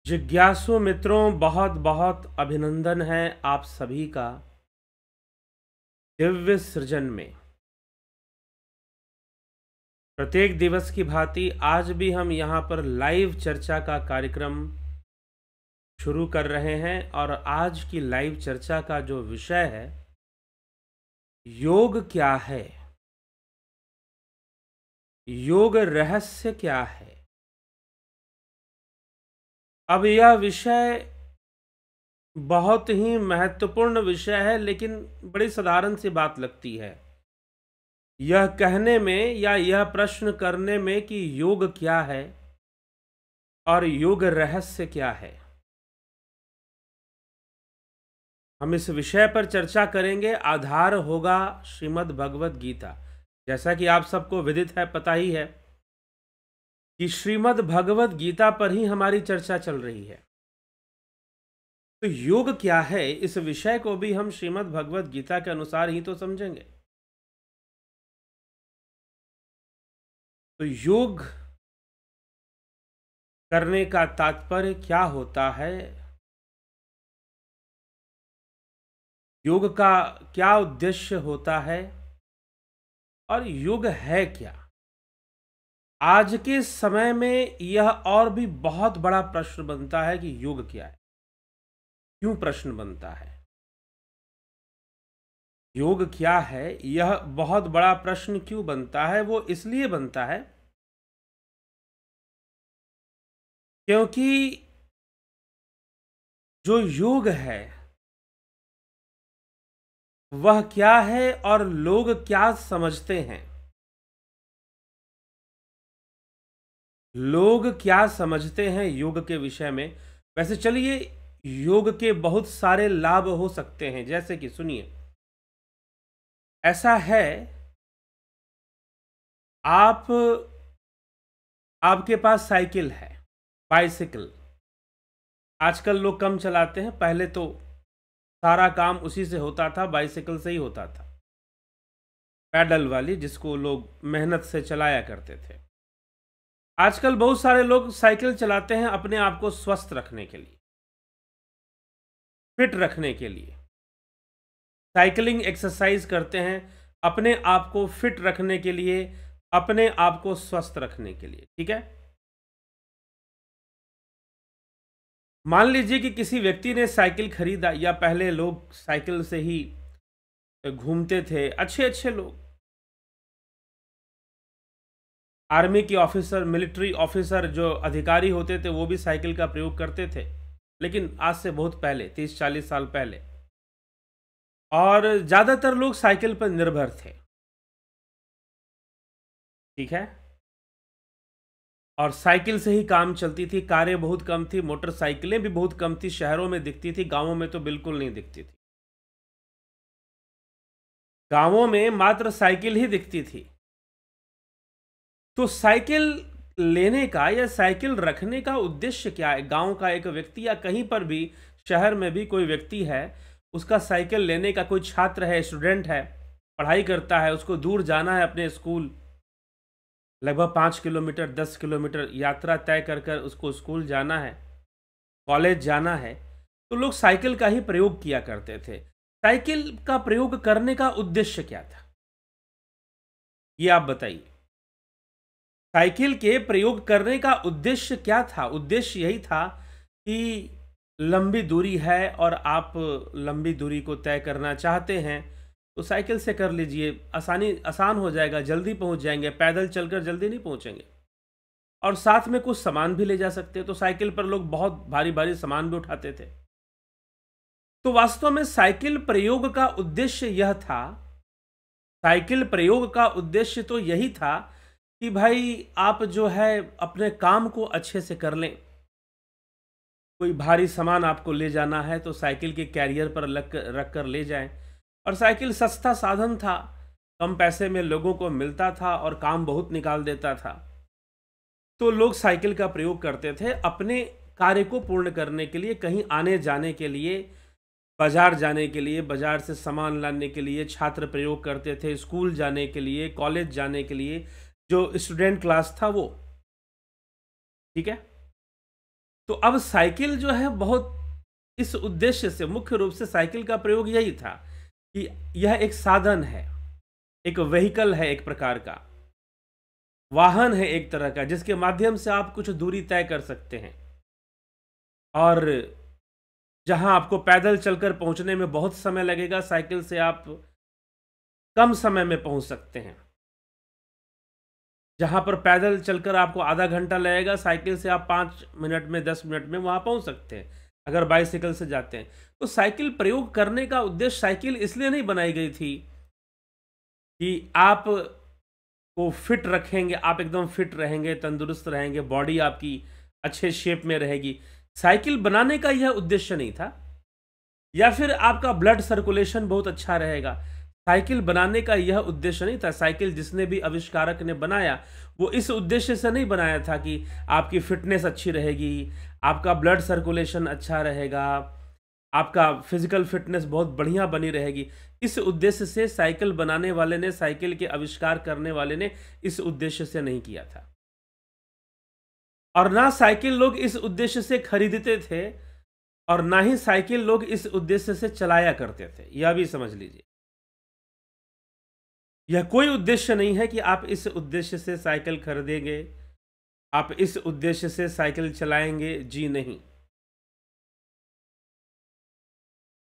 जिज्ञासु मित्रों, बहुत बहुत अभिनंदन है आप सभी का दिव्य सृजन में। प्रत्येक दिवस की भांति आज भी हम यहाँ पर लाइव चर्चा का कार्यक्रम शुरू कर रहे हैं और आज की लाइव चर्चा का जो विषय है, योग क्या है, योग रहस्य क्या है। अब यह विषय बहुत ही महत्वपूर्ण विषय है, लेकिन बड़ी साधारण सी बात लगती है यह कहने में या यह प्रश्न करने में कि योग क्या है और योग रहस्य क्या है। हम इस विषय पर चर्चा करेंगे। आधार होगा श्रीमद् भगवत गीता। जैसा कि आप सबको विदित है, पता ही है कि श्रीमद् भगवत गीता पर ही हमारी चर्चा चल रही है। तो योग क्या है, इस विषय को भी हम श्रीमद् भगवत गीता के अनुसार ही तो समझेंगे। तो योग करने का तात्पर्य क्या होता है, योग का क्या उद्देश्य होता है और योग है क्या। आज के समय में यह और भी बहुत बड़ा प्रश्न बनता है कि योग क्या है। क्यों प्रश्न बनता है, योग क्या है, यह बहुत बड़ा प्रश्न क्यों बनता है। वो इसलिए बनता है क्योंकि जो योग है वह क्या है और लोग क्या समझते हैं, लोग क्या समझते हैं योग के विषय में। वैसे चलिए, योग के बहुत सारे लाभ हो सकते हैं। जैसे कि सुनिए, ऐसा है आपके पास साइकिल है, बाइसिकल। आजकल लोग कम चलाते हैं, पहले तो सारा काम उसी से होता था, बाइसिकल से ही होता था, पैडल वाली, जिसको लोग मेहनत से चलाया करते थे। आजकल बहुत सारे लोग साइकिल चलाते हैं अपने आप को स्वस्थ रखने के लिए, फिट रखने के लिए। साइकिलिंग एक्सरसाइज करते हैं अपने आप को फिट रखने के लिए, अपने आप को स्वस्थ रखने के लिए। ठीक है, मान लीजिए कि किसी व्यक्ति ने साइकिल खरीदा, या पहले लोग साइकिल से ही घूमते थे, अच्छे अच्छे लोग, आर्मी के ऑफिसर, मिलिट्री ऑफिसर, जो अधिकारी होते थे, वो भी साइकिल का प्रयोग करते थे। लेकिन आज से बहुत पहले, 30-40 साल पहले। और ज्यादातर लोग साइकिल पर निर्भर थे। ठीक है, और साइकिल से ही काम चलती थी। कारें बहुत कम थी, मोटरसाइकिलें भी बहुत कम थी, शहरों में दिखती थी, गांवों में तो बिल्कुल नहीं दिखती थी। गांवों में मात्र साइकिल ही दिखती थी। तो साइकिल लेने का या साइकिल रखने का उद्देश्य क्या है। गांव का एक व्यक्ति या कहीं पर भी शहर में भी कोई व्यक्ति है, उसका साइकिल लेने का, कोई छात्र है, स्टूडेंट है, पढ़ाई करता है, उसको दूर जाना है अपने स्कूल, लगभग 5 किलोमीटर 10 किलोमीटर यात्रा तय कर कर उसको स्कूल जाना है, कॉलेज जाना है, तो लोग साइकिल का ही प्रयोग किया करते थे। साइकिल का प्रयोग करने का उद्देश्य क्या था, ये आप बताइए। साइकिल के प्रयोग करने का उद्देश्य क्या था। उद्देश्य यही था कि लंबी दूरी है और आप लंबी दूरी को तय करना चाहते हैं तो साइकिल से कर लीजिए, आसान हो जाएगा, जल्दी पहुंच जाएंगे। पैदल चलकर जल्दी नहीं पहुंचेंगे, और साथ में कुछ सामान भी ले जा सकते हैं। तो साइकिल पर लोग बहुत भारी भारी सामान भी उठाते थे। तो वास्तव में साइकिल प्रयोग का उद्देश्य यह था, साइकिल प्रयोग का उद्देश्य तो यही था कि भाई आप जो है अपने काम को अच्छे से कर लें। कोई भारी सामान आपको ले जाना है तो साइकिल के कैरियर पर रख कर ले जाएं। और साइकिल सस्ता साधन था, कम पैसे में लोगों को मिलता था और काम बहुत निकाल देता था। तो लोग साइकिल का प्रयोग करते थे अपने कार्य को पूर्ण करने के लिए, कहीं आने जाने के लिए, बाजार जाने के लिए, बाजार से सामान लाने के लिए। छात्र प्रयोग करते थे स्कूल जाने के लिए, कॉलेज जाने के लिए, जो स्टूडेंट क्लास था वो। ठीक है, तो अब साइकिल जो है बहुत इस उद्देश्य से, मुख्य रूप से साइकिल का प्रयोग यही था कि यह एक साधन है, एक व्हीकल है, एक प्रकार का वाहन है एक तरह का, जिसके माध्यम से आप कुछ दूरी तय कर सकते हैं। और जहां आपको पैदल चलकर पहुंचने में बहुत समय लगेगा, साइकिल से आप कम समय में पहुंच सकते हैं। जहां पर पैदल चलकर आपको आधा घंटा लगेगा, साइकिल से आप 5 मिनट में, 10 मिनट में वहां पहुंच सकते हैं अगर बाइसिकल से जाते हैं। तो साइकिल प्रयोग करने का उद्देश्य, साइकिल इसलिए नहीं बनाई गई थी कि आप को फिट रखेंगे, आप एकदम फिट रहेंगे, तंदुरुस्त रहेंगे, बॉडी आपकी अच्छे शेप में रहेगी। साइकिल बनाने का यह उद्देश्य नहीं था, या फिर आपका ब्लड सर्कुलेशन बहुत अच्छा रहेगा, साइकिल बनाने का यह उद्देश्य नहीं था। साइकिल जिसने भी आविष्कारक ने बनाया, वो इस उद्देश्य से नहीं बनाया था कि आपकी फिटनेस अच्छी रहेगी, आपका ब्लड सर्कुलेशन अच्छा रहेगा, आपका फिजिकल फिटनेस बहुत बढ़िया बनी रहेगी। इस उद्देश्य से साइकिल बनाने वाले ने, साइकिल के आविष्कार करने वाले ने इस उद्देश्य से नहीं किया था। और ना साइकिल लोग इस उद्देश्य से खरीदते थे, और ना ही साइकिल लोग इस उद्देश्य से चलाया करते थे। यह भी समझ लीजिए, यह कोई उद्देश्य नहीं है कि आप इस उद्देश्य से साइकिल खरीदेंगे, आप इस उद्देश्य से साइकिल चलाएंगे। जी नहीं,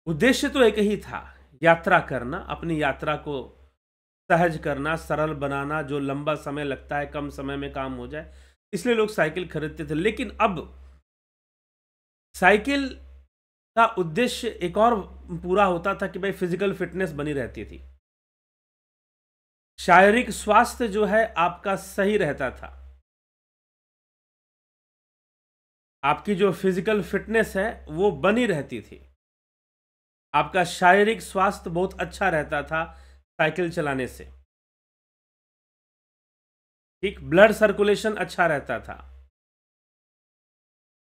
उद्देश्य तो एक ही था, यात्रा करना, अपनी यात्रा को सहज करना, सरल बनाना, जो लंबा समय लगता है कम समय में काम हो जाए, इसलिए लोग साइकिल खरीदते थे। लेकिन अब साइकिल का उद्देश्य एक और पूरा होता था कि भाई फिजिकल फिटनेस बनी रहती थी, शारीरिक स्वास्थ्य जो है आपका सही रहता था, आपकी जो फिजिकल फिटनेस है वो बनी रहती थी, आपका शारीरिक स्वास्थ्य बहुत अच्छा रहता था साइकिल चलाने से। ठीक, ब्लड सर्कुलेशन अच्छा रहता था,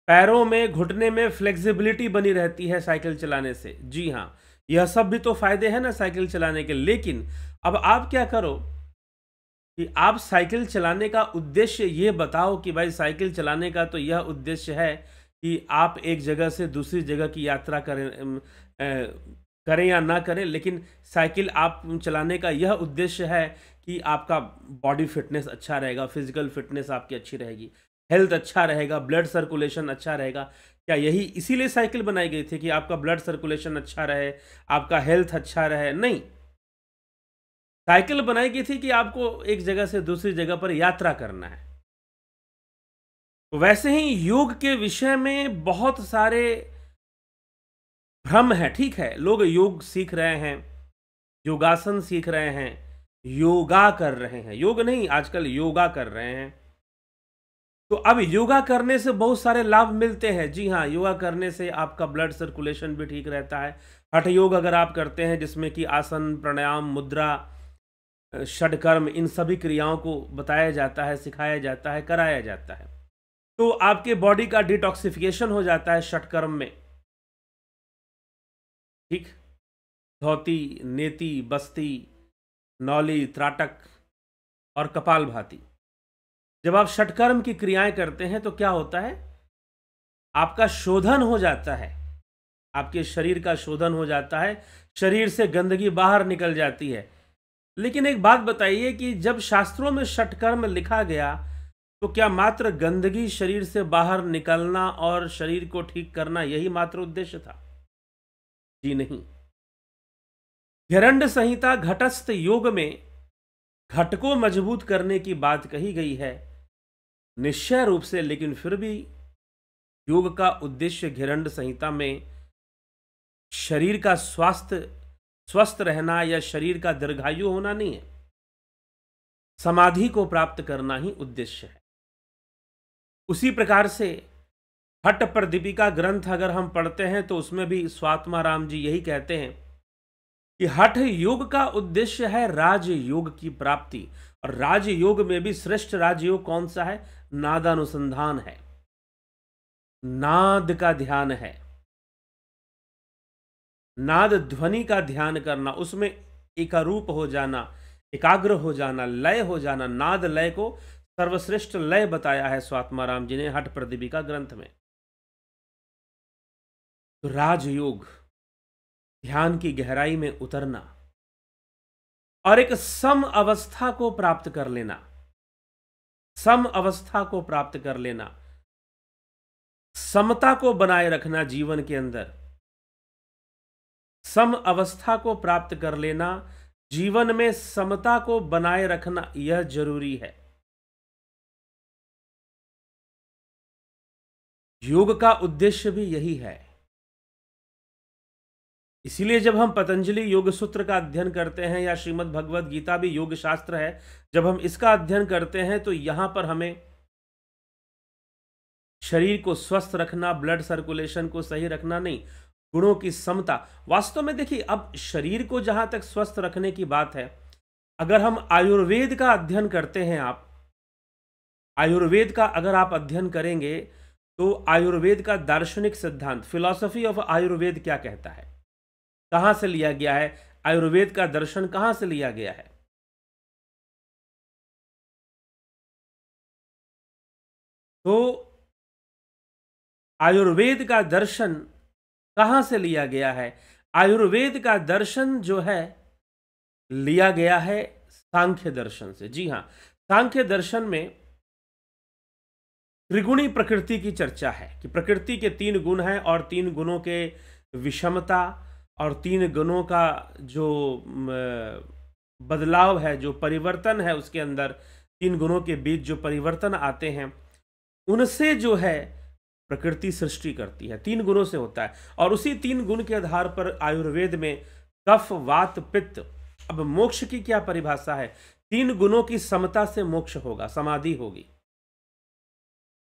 पैरों में, घुटने में फ्लेक्सिबिलिटी बनी रहती है साइकिल चलाने से। जी हाँ, यह सब भी तो फायदे हैं ना साइकिल चलाने के। लेकिन अब आप क्या करो कि आप साइकिल चलाने का उद्देश्य ये बताओ कि भाई साइकिल चलाने का तो यह उद्देश्य है कि आप एक जगह से दूसरी जगह की यात्रा करें या ना करें, लेकिन साइकिल आप चलाने का यह उद्देश्य है कि आपका बॉडी फिटनेस अच्छा रहेगा, फिजिकल फिटनेस आपकी अच्छी रहेगी, हेल्थ अच्छा रहेगा, ब्लड सर्कुलेशन अच्छा रहेगा। क्या यही इसीलिए साइकिल बनाई गई थी कि आपका ब्लड सर्कुलेशन अच्छा रहे, आपका हेल्थ अच्छा रहे? नहीं, साइकिल बनाई गई थी कि आपको एक जगह से दूसरी जगह पर यात्रा करना है। तो वैसे ही योग के विषय में बहुत सारे भ्रम है। ठीक है, लोग योग सीख रहे हैं, योगासन सीख रहे हैं, योगा कर रहे हैं, योग नहीं आजकल योगा कर रहे हैं। तो अब योगा करने से बहुत सारे लाभ मिलते हैं। जी हाँ, योगा करने से आपका ब्लड सर्कुलेशन भी ठीक रहता है। हठ योग अगर आप करते हैं, जिसमें कि आसन, प्राणायाम, मुद्रा, षडकर्म, इन सभी क्रियाओं को बताया जाता है, सिखाया जाता है, कराया जाता है, तो आपके बॉडी का डिटॉक्सिफिकेशन हो जाता है षटकर्म में। ठीक, धौती, नेति, बस्ती, नौली, त्राटक और कपालभाति। जब आप षटकर्म की क्रियाएं करते हैं तो क्या होता है, आपका शोधन हो जाता है, आपके शरीर का शोधन हो जाता है, शरीर से गंदगी बाहर निकल जाती है। लेकिन एक बात बताइए कि जब शास्त्रों में षटकर्म लिखा गया, तो क्या मात्र गंदगी शरीर से बाहर निकलना और शरीर को ठीक करना यही मात्र उद्देश्य था? जी नहीं। घेरंड संहिता घटस्थ योग में घट को मजबूत करने की बात कही गई है निश्चय रूप से, लेकिन फिर भी योग का उद्देश्य घेरंड संहिता में शरीर का स्वस्थ रहना या शरीर का दीर्घायु होना नहीं है, समाधि को प्राप्त करना ही उद्देश्य है। उसी प्रकार से हठ प्रदीपिका ग्रंथ अगर हम पढ़ते हैं तो उसमें भी स्वात्माराम जी यही कहते हैं कि हठ योग का उद्देश्य है राजयोग की प्राप्ति, और राजयोग में भी श्रेष्ठ राजयोग कौन सा है? नादानुसंधान है, नाद का ध्यान है, नाद ध्वनि का ध्यान करना, उसमें एकारूप हो जाना, एकाग्र हो जाना, लय हो जाना। नाद लय को सर्वश्रेष्ठ लय बताया है स्वात्माराम जी ने हठ प्रदीपिका ग्रंथ में। तो राजयोग, ध्यान की गहराई में उतरना और एक सम अवस्था को प्राप्त कर लेना, सम अवस्था को प्राप्त कर लेना, समता को बनाए रखना जीवन के अंदर, सम अवस्था को प्राप्त कर लेना, जीवन में समता को बनाए रखना, यह जरूरी है। योग का उद्देश्य भी यही है। इसीलिए जब हम पतंजलि योग सूत्र का अध्ययन करते हैं या श्रीमद् भगवद गीता भी योग शास्त्र है, जब हम इसका अध्ययन करते हैं तो यहां पर हमें शरीर को स्वस्थ रखना, ब्लड सर्कुलेशन को सही रखना नहीं, गुणों की समता। वास्तव में देखिए, अब शरीर को जहां तक स्वस्थ रखने की बात है, अगर हम आयुर्वेद का अध्ययन करते हैं, आप आयुर्वेद का अगर आप अध्ययन करेंगे तो आयुर्वेद का दार्शनिक सिद्धांत, फिलॉसफी ऑफ आयुर्वेद क्या कहता है, कहां से लिया गया है, आयुर्वेद का दर्शन कहां से लिया गया है। तो आयुर्वेद का दर्शन कहां से लिया गया है? आयुर्वेद का दर्शन जो है लिया गया है सांख्य दर्शन से। जी हां, सांख्य दर्शन में त्रिगुणी प्रकृति की चर्चा है कि प्रकृति के 3 गुण हैं और 3 गुणों के विषमता और 3 गुणों का जो बदलाव है, जो परिवर्तन है उसके अंदर, 3 गुणों के बीच जो परिवर्तन आते हैं, उनसे जो है प्रकृति सृष्टि करती है। 3 गुणों से होता है और उसी 3 गुण के आधार पर आयुर्वेद में कफ, वात, पित्त। अब मोक्ष की क्या परिभाषा है? 3 गुणों की समता से मोक्ष होगा, समाधि होगी।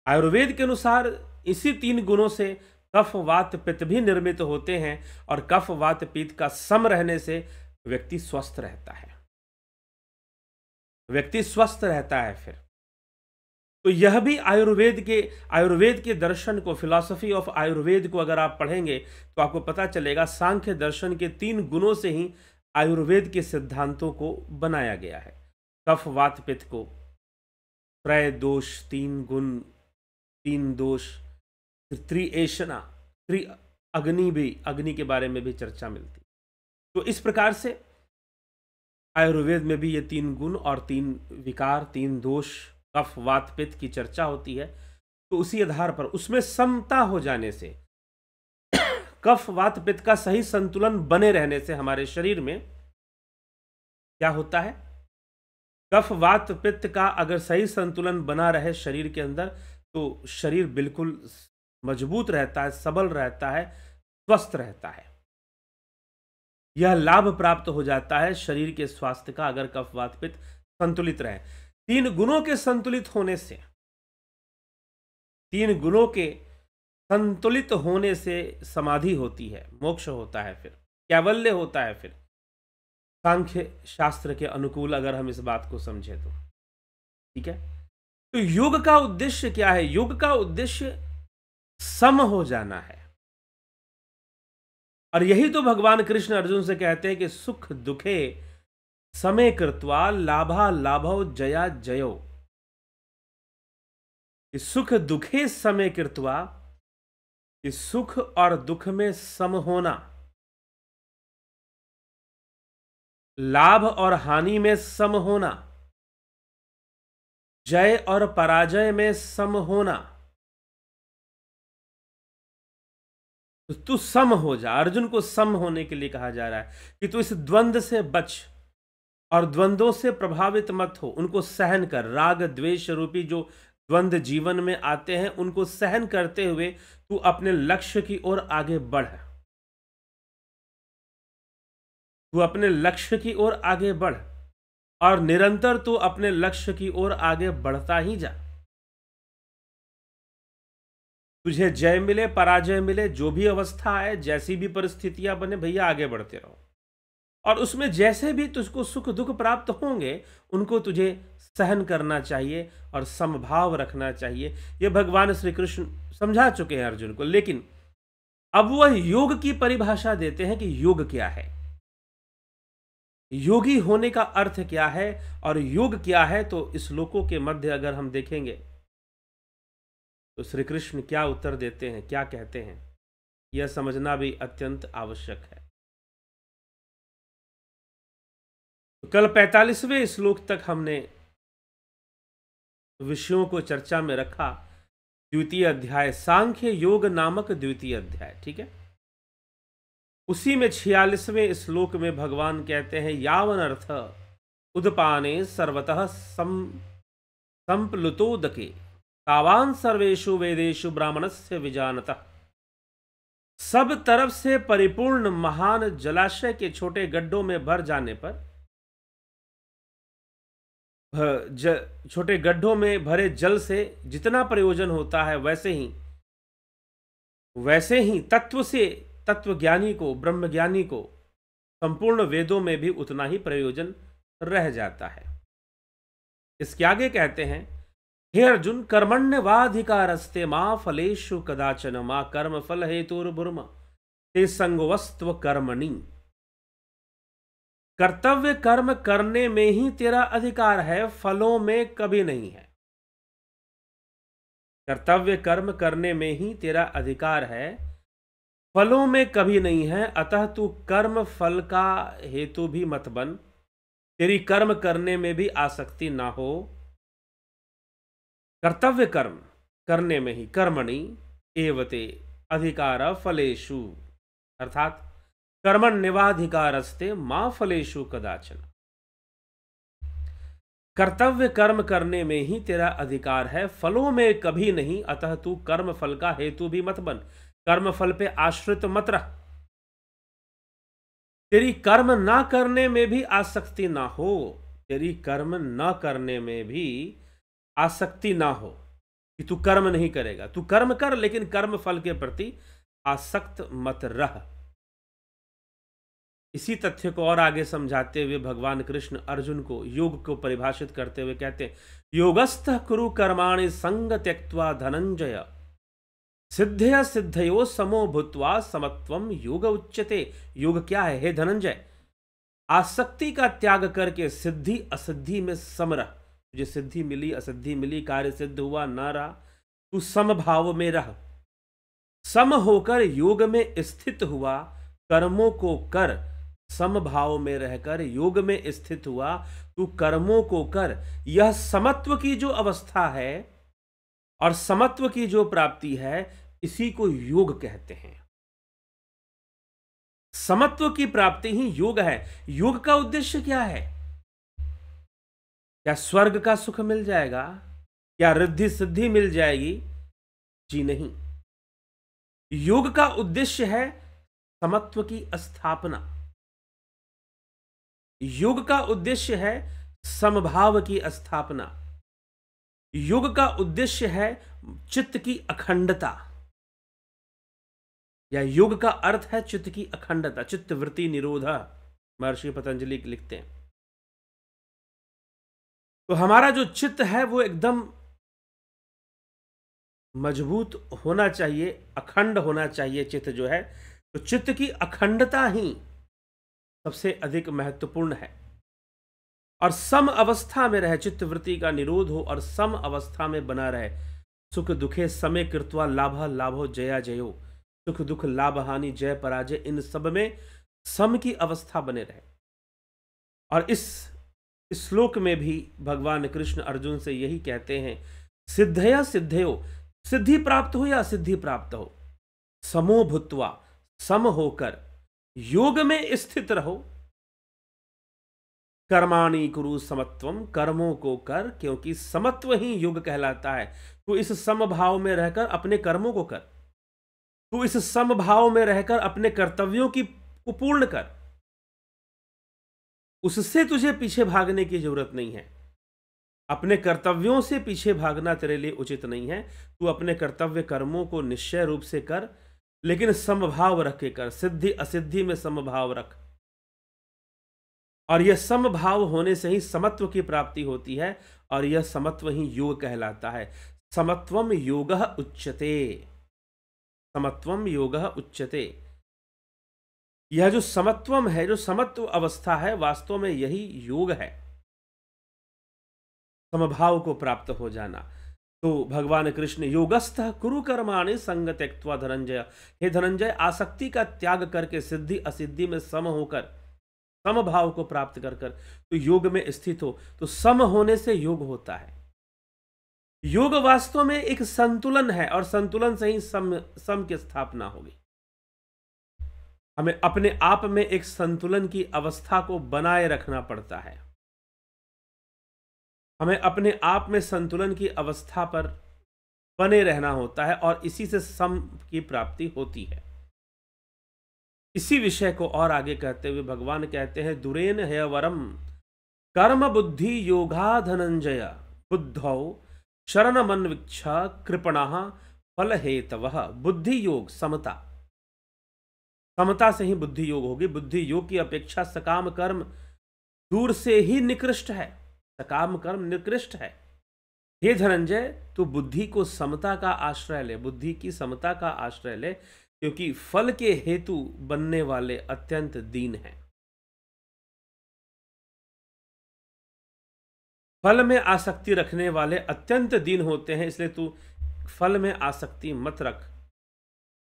आयुर्वेद के अनुसार इसी 3 गुणों से कफ, वात, पित्त भी निर्मित होते हैं और कफ, वात, पित्त का सम रहने से व्यक्ति स्वस्थ रहता है, व्यक्ति स्वस्थ रहता है। फिर तो यह भी आयुर्वेद के दर्शन को, फिलॉसफी ऑफ आयुर्वेद को अगर आप पढ़ेंगे तो आपको पता चलेगा सांख्य दर्शन के 3 गुणों से ही आयुर्वेद के सिद्धांतों को बनाया गया है। कफ, वात, पित्त को त्रय दोष, 3 गुण, 3 दोष, त्रिएषणा, त्रि अग्नि भी, अग्नि के बारे में भी चर्चा मिलती। तो इस प्रकार से आयुर्वेद में भी ये 3 गुण और 3 विकार, 3 दोष, कफ, वात, पित्त की चर्चा होती है। तो उसी आधार पर उसमें समता हो जाने से, कफ, वात, पित्त का सही संतुलन बने रहने से हमारे शरीर में क्या होता है? कफ, वात, पित्त का अगर सही संतुलन बना रहे शरीर के अंदर तो शरीर बिल्कुल मजबूत रहता है, सबल रहता है, स्वस्थ रहता है। यह लाभ प्राप्त हो जाता है शरीर के स्वास्थ्य का अगर कफ, वात, पित्त संतुलित रहे। 3 गुणों के संतुलित होने से, 3 गुणों के संतुलित होने से समाधि होती है, मोक्ष होता है, फिर कैवल्य होता है। फिर सांख्य शास्त्र के अनुकूल अगर हम इस बात को समझे तो ठीक है। तो योग का उद्देश्य क्या है? योग का उद्देश्य सम हो जाना है। और यही तो भगवान कृष्ण अर्जुन से कहते हैं कि सुख दुखे समे कृत्वा लाभा लाभो जया जयो। इस सुख दुखे समे कृत्वा, इस सुख और दुख में सम होना, लाभ और हानि में सम होना, जय और पराजय में सम होना। तो तू सम हो जा। अर्जुन को सम होने के लिए कहा जा रहा है कि तू इस द्वंद्व से बच और द्वंद्वों से प्रभावित मत हो, उनको सहन कर। राग द्वेष रूपी जो द्वंद्व जीवन में आते हैं उनको सहन करते हुए तू अपने लक्ष्य की ओर आगे बढ़। तू अपने लक्ष्य की ओर आगे बढ़ और निरंतर तू अपने लक्ष्य की ओर आगे बढ़ता ही जा। तुझे जय मिले, पराजय मिले, जो भी अवस्था आए, जैसी भी परिस्थितियां बने, भैया आगे बढ़ते रहो। और उसमें जैसे भी तुझको सुख दुख प्राप्त होंगे उनको तुझे सहन करना चाहिए और समभाव रखना चाहिए। यह भगवान श्री कृष्ण समझा चुके हैं अर्जुन को। लेकिन अब वह योग की परिभाषा देते हैं कि योग क्या है, योगी होने का अर्थ क्या है और योग क्या है। तो इस श्लोकों के मध्य अगर हम देखेंगे तो श्री कृष्ण क्या उत्तर देते हैं, क्या कहते हैं। यह समझना भी अत्यंत आवश्यक है। तो कल 45वें श्लोक तक हमने विषयों को चर्चा में रखा। द्वितीय अध्याय सांख्य योग नामक द्वितीय अध्याय, ठीक है। उसी में 46वें श्लोक में भगवान कहते हैं यावन अर्थ उदपाने सर्वतः संप्लुतोदके तावान सर्वेषु वेदेषु ब्राह्मणस्य विजानतः। सब तरफ से परिपूर्ण महान जलाशय के छोटे गड्ढों में भर जाने पर, छोटे गड्ढों में भरे जल से जितना प्रयोजन होता है वैसे ही तत्वज्ञानी को, ब्रह्मज्ञानी को संपूर्ण वेदों में भी उतना ही प्रयोजन रह जाता है। इसके आगे कहते हैं हे अर्जुन कर्मण्यवाधिकारस्ते मां फलेषु कदाचन मां कर्म फल हेतुर्भुर्मा ते संगोवस्त्व कर्मणि। कर्तव्य कर्म करने में ही तेरा अधिकार है, फलों में कभी नहीं है। कर्तव्य कर्म करने में ही तेरा अधिकार है, फलों में कभी नहीं है। अतः तू कर्म फल का हेतु भी मत बन, तेरी कर्म करने में भी आसक्ति ना हो। कर्तव्य कर्म करने में ही कर्मणि एवते अधिकार फलेषु, अर्थात कर्मण्यवाधिकारस्ते मां फलेषु कदाचन। कर्तव्य कर्म करने में ही तेरा अधिकार है, फलों में कभी नहीं। अतः तू कर्म फल का हेतु भी मत बन, कर्म फल पे आश्रित मत रह। तेरी कर्म ना करने में भी आसक्ति ना हो, तेरी कर्म ना करने में भी आसक्ति ना हो कि तू कर्म नहीं करेगा। तू कर्म कर, लेकिन कर्म फल के प्रति आसक्त मत रह। इसी तथ्य को और आगे समझाते हुए भगवान कृष्ण अर्जुन को योग को परिभाषित करते हुए कहते हैं योगस्थः कुरु कर्माणि संग त्यक्त्वा धनंजय सिद्धया सिद्धयो समो भूत्वा समत्वम योग उच्यते। योग क्या है हे धनंजय? आसक्ति का त्याग करके सिद्धि असिद्धि में सम रह। तुझे सिद्धि मिली असिद्धि मिली, कार्य सिद्ध हुआ ना रहा, तू समभाव में रह। सम होकर योग में स्थित हुआ, कर्मों को कर। समभाव में रहकर योग में स्थित हुआ, तू कर्मों को कर। यह समत्व की जो अवस्था है और समत्व की जो प्राप्ति है, इसी को योग कहते हैं। समत्व की प्राप्ति ही योग है। योग का उद्देश्य क्या है? क्या स्वर्ग का सुख मिल जाएगा? क्या रिद्धि सिद्धि मिल जाएगी? जी नहीं। योग का उद्देश्य है समत्व की स्थापना। योग का उद्देश्य है समभाव की स्थापना। योग का उद्देश्य है चित्त की अखंडता, या योग का अर्थ है चित्त की अखंडता, चित्त वृत्ति निरोध, महर्षि पतंजलि लिखते हैं। तो हमारा जो चित्त है वो एकदम मजबूत होना चाहिए, अखंड होना चाहिए चित्त जो है। तो चित्त की अखंडता ही सबसे अधिक महत्वपूर्ण है। और सम अवस्था में रहे, चित्त वृत्ति का निरोध हो और सम अवस्था में बना रहे। सुख दुखे समय कृत्वा लाभ लाभो जया जयो, सुख दुख लाभ हानि जय पराजय, इन सब में सम की अवस्था बने रहे। और इस श्लोक में भी भगवान कृष्ण अर्जुन से यही कहते हैं सिद्धया सिद्धयो, सिद्धि प्राप्त हो या असिद्धि प्राप्त हो, समो भूत्वा, सम होकर योग में स्थित रहो। कर्माणि कुरु समत्वम, कर्मों को कर, क्योंकि समत्व ही योग कहलाता है। तो इस समभाव में रहकर अपने कर्मों को कर, तू इस समभाव में रहकर अपने कर्तव्यों को पूर्ण कर। उससे तुझे पीछे भागने की जरूरत नहीं है। अपने कर्तव्यों से पीछे भागना तेरे लिए उचित नहीं है। तू अपने कर्तव्य कर्मों को निश्चय रूप से कर, लेकिन समभाव रख के कर, सिद्धि असिद्धि में समभाव रख। और यह समभाव होने से ही समत्व की प्राप्ति होती है, और यह समत्व ही योग कहलाता है। समत्वम योगः उच्यते, समत्वम योगः उच्यते। यह जो समत्वम है, जो समत्व अवस्था है, वास्तव में यही योग है, समभाव को प्राप्त हो जाना। तो भगवान कृष्ण योगस्थ कुरु कर्माणि संग त्यक्त्वा धनंजय, हे धनंजय आसक्ति का त्याग करके सिद्धि असिद्धि में सम होकर, समभाव को प्राप्त कर कर तो योग में स्थित हो। तो सम होने से योग होता है। योग वास्तव में एक संतुलन है और संतुलन से ही सम की स्थापना होगी। हमें अपने आप में एक संतुलन की अवस्था को बनाए रखना पड़ता है। हमें अपने आप में संतुलन की अवस्था पर बने रहना होता है और इसी से सम की प्राप्ति होती है। इसी विषय को और आगे कहते हुए भगवान कहते हैं, दुरेन है वरम कर्म बुद्धि योगा धनंजय बुद्धौ शरण मनविक्ष कृपण फल हेतवः। बुद्धि योग समता, समता से ही बुद्धि योग होगी। बुद्धि योग की अपेक्षा सकाम कर्म दूर से ही निकृष्ट है। सकाम कर्म निकृष्ट है। हे धनंजय, तू बुद्धि को समता का आश्रय ले, बुद्धि की समता का आश्रय ले, क्योंकि फल के हेतु बनने वाले अत्यंत दीन हैं। फल में आसक्ति रखने वाले अत्यंत दीन होते हैं, इसलिए तू फल में आसक्ति मत रख।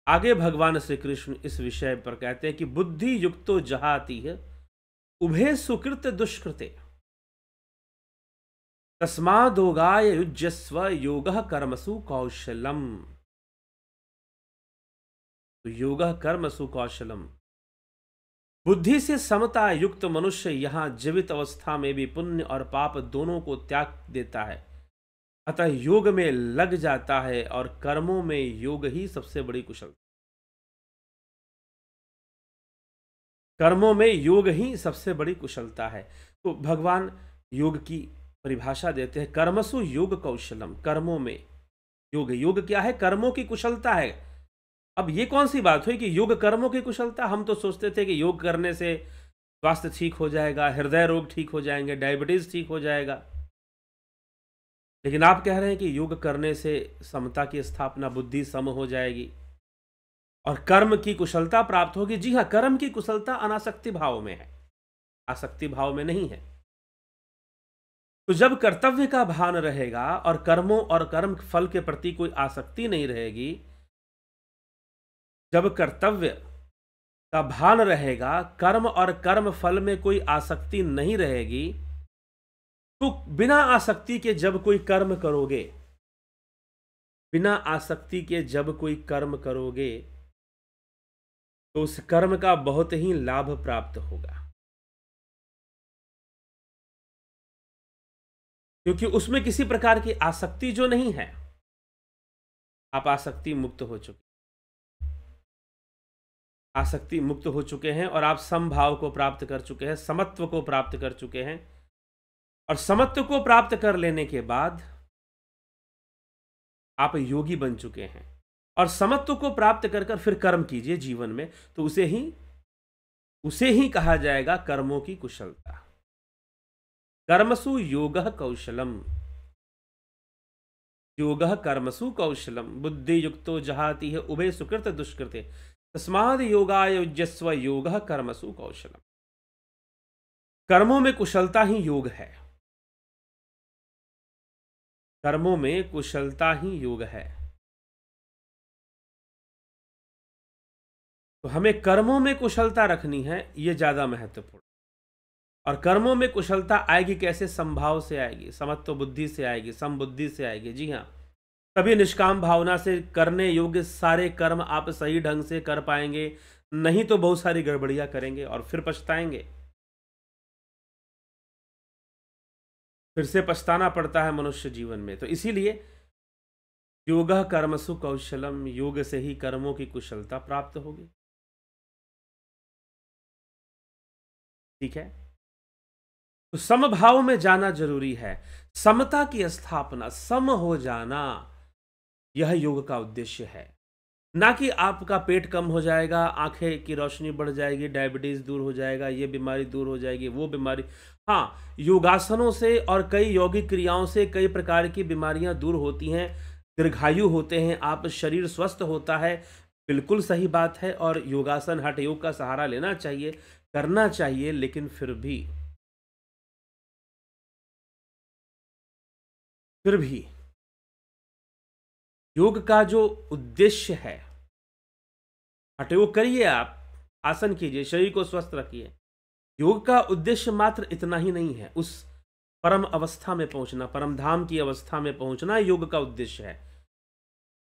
आगे भगवान श्री कृष्ण इस विषय पर कहते हैं कि बुद्धि युक्तो जहाति है उभे सुकृत दुष्कृते तस्मादोगाय युज्यस्व योगः कर्मसु कौशलम। तो योगः कर्मसु कौशलम, बुद्धि से समता युक्त मनुष्य यहां जीवित अवस्था में भी पुण्य और पाप दोनों को त्याग देता है, अतः योग में लग जाता है और कर्मों में योग ही सबसे बड़ी कुशलता, कर्मों में योग ही सबसे बड़ी कुशलता है। तो भगवान योग की परिभाषा देते हैं, कर्मसु योग कौशलम, कर्मों में योग। योग क्या है? कर्मों की कुशलता है। अब ये कौन सी बात हुई कि योग कर्मों की कुशलता? हम तो सोचते थे कि योग करने से स्वास्थ्य ठीक हो जाएगा, हृदय रोग ठीक हो जाएंगे, डायबिटीज ठीक हो जाएगा, लेकिन आप कह रहे हैं कि योग करने से समता की स्थापना, बुद्धि सम हो जाएगी और कर्म की कुशलता प्राप्त होगी। जी हां, कर्म की कुशलता अनासक्ति भाव में है, आसक्ति भाव में नहीं है। तो जब कर्तव्य का भान रहेगा और कर्मों और कर्म फल के प्रति कोई आसक्ति नहीं रहेगी, जब कर्तव्य का भान रहेगा, कर्म और कर्म फल में कोई आसक्ति नहीं रहेगी, तो बिना आसक्ति के जब कोई कर्म करोगे, बिना आसक्ति के जब कोई कर्म करोगे, तो उस कर्म का बहुत ही लाभ प्राप्त होगा, क्योंकि उसमें किसी प्रकार की आसक्ति जो नहीं है। आप आसक्ति मुक्त हो चुके, आसक्ति मुक्त हो चुके हैं और आप समभाव को प्राप्त कर चुके हैं, समत्व को प्राप्त कर चुके हैं। और समत्व को प्राप्त कर लेने के बाद आप योगी बन चुके हैं और समत्व को प्राप्त कर कर फिर कर्म कीजिए जीवन में, तो उसे ही कहा जाएगा कर्मों की कुशलता। कर्मसु योगः कौशलम, योगः कर्मसु कौशलम, बुद्धि युक्तो जहाति है उभे सुकृत दुष्कृते तस्माद योगाय युज्यस्व योगः कर्मसु कौशलम। कर्मों में कुशलता ही योग है, कर्मों में कुशलता ही योग है। तो हमें कर्मों में कुशलता रखनी है, यह ज्यादा महत्वपूर्ण। और कर्मों में कुशलता आएगी कैसे? संभाव से आएगी, समत्व बुद्धि से आएगी, समबुद्धि से आएगी। जी हाँ, तभी निष्काम भावना से करने योग्य सारे कर्म आप सही ढंग से कर पाएंगे, नहीं तो बहुत सारी गड़बड़ियां करेंगे और फिर पछताएंगे। फिर से पछताना पड़ता है मनुष्य जीवन में। तो इसीलिए योगः कर्मसु कौशलम, योग से ही कर्मों की कुशलता प्राप्त होगी। ठीक है, तो समभाव में जाना जरूरी है, समता की स्थापना, सम हो जाना, यह योग का उद्देश्य है। ना कि आपका पेट कम हो जाएगा, आंखें की रोशनी बढ़ जाएगी, डायबिटीज दूर हो जाएगा, ये बीमारी दूर हो जाएगी, वो बीमारी। हाँ, योगासनों से और कई यौगिक क्रियाओं से कई प्रकार की बीमारियां दूर होती हैं, दीर्घायु होते हैं, आप शरीर स्वस्थ होता है, बिल्कुल सही बात है। और योगासन, हठ योग का सहारा लेना चाहिए, करना चाहिए, लेकिन फिर भी योग का जो उद्देश्य है, हठ योग करिए, आप आसन कीजिए, शरीर को स्वस्थ रखिए। योग का उद्देश्य मात्र इतना ही नहीं है, उस परम अवस्था में पहुंचना, परम धाम की अवस्था में पहुंचना योग का उद्देश्य है।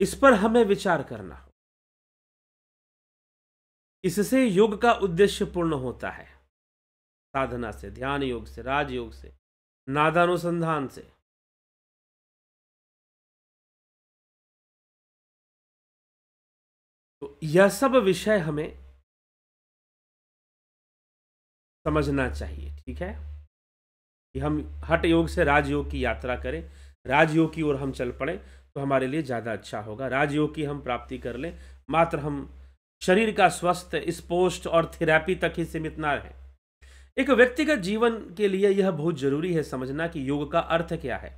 इस पर हमें विचार करना हो, इससे योग का उद्देश्य पूर्ण होता है। साधना से, ध्यान योग से, राजयोग से, नादानुसंधान से। तो यह सब विषय हमें समझना चाहिए, ठीक है, कि हम हठ योग से राजयोग की यात्रा करें, राजयोग की ओर हम चल पड़े तो हमारे लिए ज़्यादा अच्छा होगा। राजयोग की हम प्राप्ति कर लें, मात्र हम शरीर का स्वस्थ इस पोस्ट और थेरेपी तक ही सीमित ना रहें। एक व्यक्तिगत जीवन के लिए यह बहुत जरूरी है समझना कि योग का अर्थ क्या है।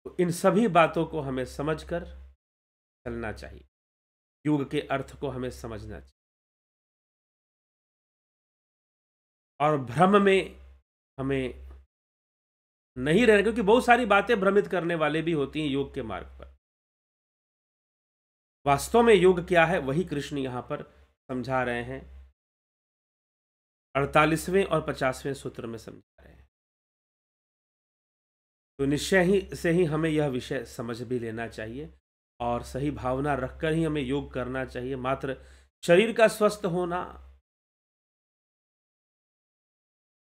तो इन सभी बातों को हमें समझकर चलना चाहिए, योग के अर्थ को हमें समझना चाहिए और भ्रम में हमें नहीं रहना, क्योंकि बहुत सारी बातें भ्रमित करने वाले भी होती हैं योग के मार्ग पर। वास्तव में योग क्या है वही कृष्ण यहां पर समझा रहे हैं, 48वें और 50वें सूत्र में समझा रहे हैं। तो निश्चय ही से ही हमें यह विषय समझ भी लेना चाहिए और सही भावना रखकर ही हमें योग करना चाहिए। मात्र शरीर का स्वस्थ होना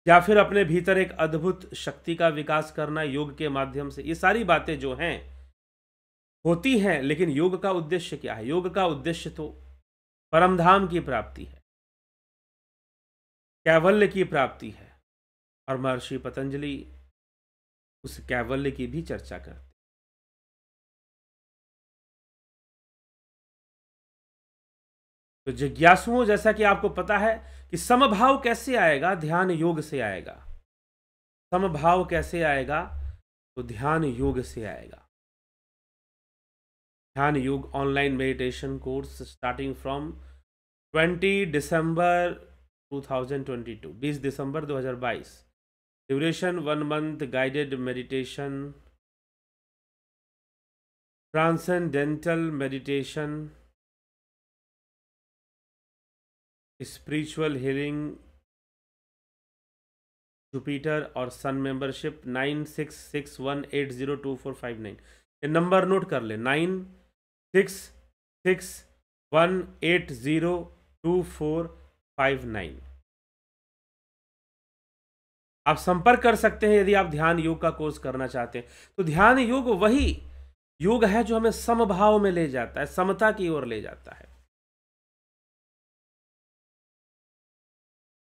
या फिर अपने भीतर एक अद्भुत शक्ति का विकास करना योग के माध्यम से, ये सारी बातें जो हैं होती हैं, लेकिन योग का उद्देश्य क्या है? योग का उद्देश्य तो परमधाम की प्राप्ति है, कैवल्य की प्राप्ति है। और महर्षि पतंजलि उस कैवल्य की भी चर्चा करते। तो जिज्ञासुओं, जैसा कि आपको पता है कि समभाव कैसे आएगा? ध्यान योग से आएगा। समभाव कैसे आएगा? तो ध्यान योग से आएगा। ध्यान योग online meditation course starting from 20 December 2022, 20 December 2022। Duration 1 month, guided meditation, transcendental meditation, spiritual healing, Jupiter और सन मेंबरशिप। 9661802459। ये नंबर नोट कर ले, 9661802459। आप संपर्क कर सकते हैं यदि आप ध्यान योग का कोर्स करना चाहते हैं। तो ध्यान योग वही योग है जो हमें समभाव में ले जाता है, समता की ओर ले जाता है,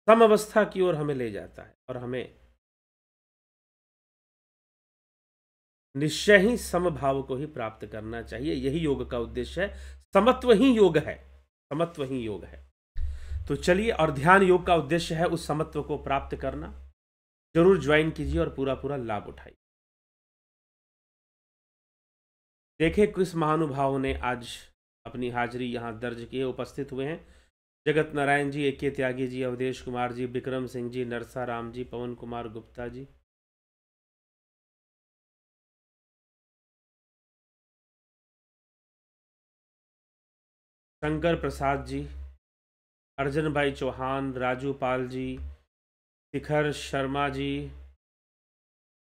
सम अवस्था की ओर हमें ले जाता है और हमें निश्चय ही समभाव को ही प्राप्त करना चाहिए। यही योग का उद्देश्य है, समत्व ही योग है, समत्व ही योग है। तो चलिए, और ध्यान योग का उद्देश्य है उस समत्व को प्राप्त करना। जरूर ज्वाइन कीजिए और पूरा पूरा लाभ उठाइए। देखें किस महानुभाव ने आज अपनी हाजिरी यहाँ दर्ज किए, उपस्थित हुए हैं। जगत नारायण जी, AK त्यागी जी, अवधेश कुमार जी, विक्रम सिंह जी, नरसा राम जी, पवन कुमार गुप्ता जी, शंकर प्रसाद जी, अर्जन भाई चौहान, राजू पाल जी, शिखर शर्मा जी,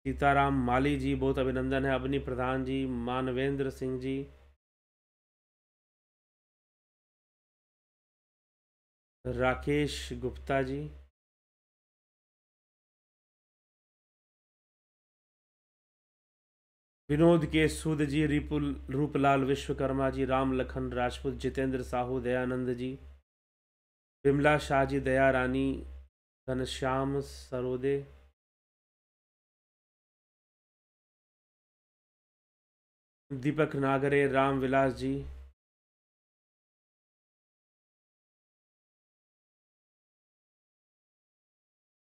सीताराम माली जी, बहुत अभिनंदन है। अवनी प्रधान जी, मानवेंद्र सिंह जी, राकेश गुप्ता जी, विनोद के सूद जी, रूपलाल विश्वकर्मा जी, राम लखन राजपूत, जितेंद्र साहू, दयानंद जी, विमला शाह जी, दया रानी, घनश्याम सरोदे, दीपक नागरे, राम विलास जी,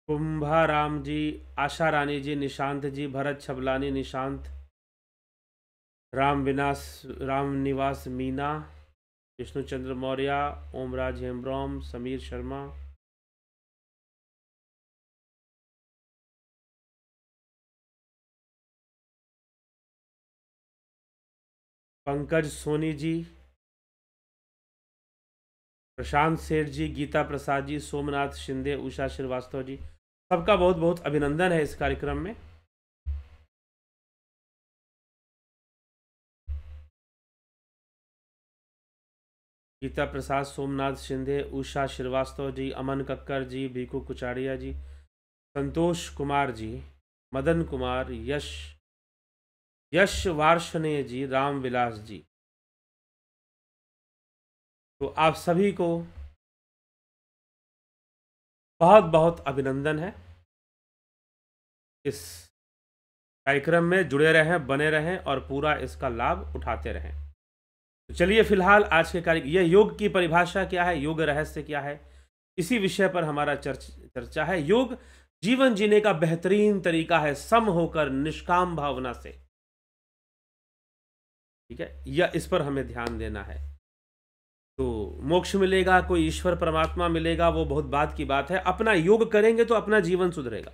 कुंभा राम जी, आशा रानी जी, निशांत जी, भरत छबलानी, निशांत, राम निवास मीना, विष्णुचंद्र मौर्य, ओमराज हेम्ब्रॉम, समीर शर्मा, पंकज सोनी जी, प्रशांत सेठ जी, गीता प्रसाद जी, सोमनाथ शिंदे, उषा श्रीवास्तव जी, सबका बहुत बहुत अभिनंदन है इस कार्यक्रम में। गीता प्रसाद, सोमनाथ शिंदे, उषा श्रीवास्तव जी, अमन कक्कर जी, भीखू कुचाड़िया जी, संतोष कुमार जी, मदन कुमार, यश वार्षणेय जी, राम विलास जी, तो आप सभी को बहुत बहुत अभिनंदन है। इस कार्यक्रम में जुड़े रहें, बने रहें और पूरा इसका लाभ उठाते रहें। तो चलिए फिलहाल आज के यह योग की परिभाषा क्या है, योग रहस्य क्या है, इसी विषय पर हमारा चर्चा है। योग जीवन जीने का बेहतरीन तरीका है, सम होकर निष्काम भावना से, ठीक है, या इस पर हमें ध्यान देना है। तो मोक्ष मिलेगा, कोई ईश्वर परमात्मा मिलेगा, वो बहुत बाद की बात है। अपना योग करेंगे तो अपना जीवन सुधरेगा,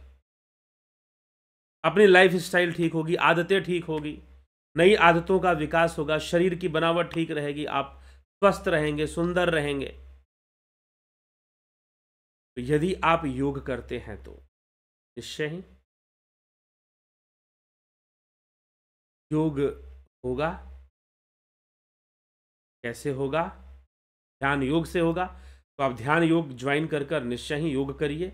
अपनी लाइफ स्टाइल ठीक होगी, आदतें ठीक होगी, नई आदतों का विकास होगा, शरीर की बनावट ठीक रहेगी, आप स्वस्थ रहेंगे, सुंदर रहेंगे। तो यदि आप योग करते हैं तो निश्चय ही योग होगा। कैसे होगा? ध्यान योग से होगा। तो आप ध्यान योग ज्वाइन कर निश्चय ही योग करिए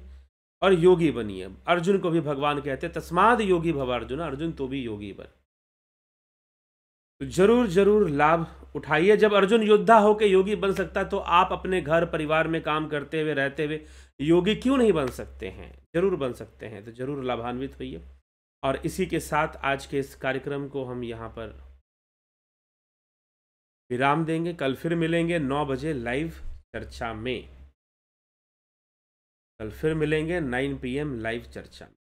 और योगी बनिए। अर्जुन को भी भगवान कहते तस्माद योगी भव अर्जुन, अर्जुन तो भी योगी बन। तो जरूर जरूर लाभ उठाइए। जब अर्जुन योद्धा होकर योगी बन सकता तो आप अपने घर परिवार में काम करते हुए रहते हुए योगी क्यों नहीं बन सकते हैं? जरूर बन सकते हैं। तो जरूर लाभान्वित होइए। और इसी के साथ आज के इस कार्यक्रम को हम यहाँ पर विराम देंगे। कल फिर मिलेंगे 9 बजे लाइव चर्चा में। कल फिर मिलेंगे 9 PM लाइव चर्चा में।